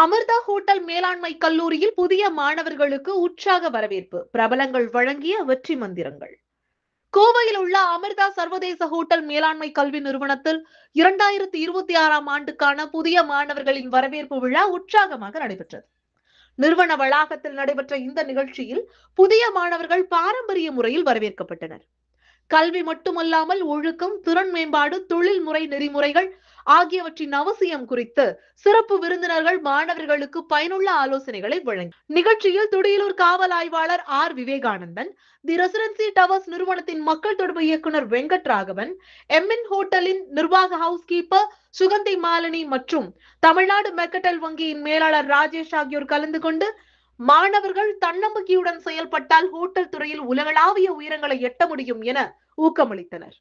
Amrita hotel மேலாண்மை கல்லூரியில் புதிய மாணவர்களுக்கு உற்சாக வரவேற்பு. பிரபலங்கள் வழங்கிய வெற்றி மந்திரங்கள். கோவையில் உள்ள அமிர்தா சர்வதேச ஹோட்டல் மேலாண்மை கல்வி நிறுவனத்தில் 2026ஆம் ஆண்டுக்கான புதிய மாணவர்களின் வரவேற்பு விழா உற்சாகமாக நடைபெற்றது. நிறுவன வளாகத்தில் நடைபெற்ற இந்த நிகழ்ச்சியில் புதிய மாணவர்கள் பாரம்பரிய முறையில் வரவேற்கப்பட்டனர். கல்வி மட்டுமல்லாமல் ஒழுக்கம், திறன் மேம்பாடு, தொழில் முறை நெறிமுறைகள் ஆகியவற்றின் அவசியம் குறித்து சிறப்பு விருந்தினர்கள் மாணவர்களுக்கு பயனுள்ள ஆலோசனைகளை வழங்கினர். நிகழ்ச்சியில் துடியலூர் காவல் ஆய்வாளர் ஆர் விவேகானந்தன், தி ரெசிடென்சி டவர்ஸ் நிறுவனத்தின் மக்கள் தொடர்பு இயக்குனர் வெங்கட்ராகவன், எம்என் ஹோட்டலின் நிர்வாக ஹவுஸ் கீப்பர் சுகந்தி மாலினி மற்றும் தமிழ்நாடு மெர்கடைல் வங்கியின் மேலாளர் ராஜேஷ் ஆகியோர் கலந்து கொண்டு மாணவர்கள் தன்னம்பிக்கையுடன் செயல்பட்டால் ஹோட்டல் துறையில் உலகளாவிய உயரங்களை எட்ட முடியும் என ஊக்கமளித்தனர்.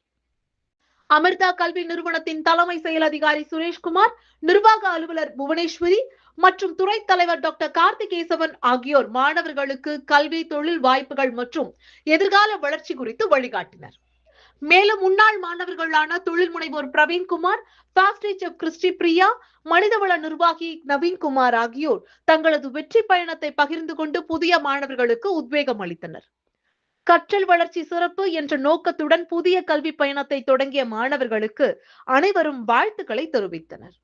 அமிர்தா கல்வி நிறுவனத்தின் தலைமை செயல் அதிகாரி சுரேஷ்குமார், நிர்வாக அலுவலர் புவனேஸ்வரி மற்றும் துறை தலைவர் டாக்டர் கார்த்திகேசவன் ஆகியோர் மாணவர்களுக்கு கல்வி, தொழில் வாய்ப்புகள் மற்றும் எதிர்கால வளர்ச்சி குறித்து வழிகாட்டினர். மேலும் முன்னாள் மாணவர்களான தொழில் முனைவோர் பிரவீன்குமார், பாஸ்ட்ரி செஃப் கிறிஸ்டி பிரியா, மனிதவள நிர்வாகி நவீன்குமார் ஆகியோர் தங்களது வெற்றி பயணத்தை பகிர்ந்து கொண்டு புதிய மாணவர்களுக்கு உத்வேகம் அளித்தனர். கற்றல் வளர்ச்சி சிறப்பு என்ற நோக்கத்துடன் புதிய கல்வி பயணத்தை தொடங்கிய மாணவர்களுக்கு அனைவரும் வாழ்த்துக்களை தெரிவித்தனர்.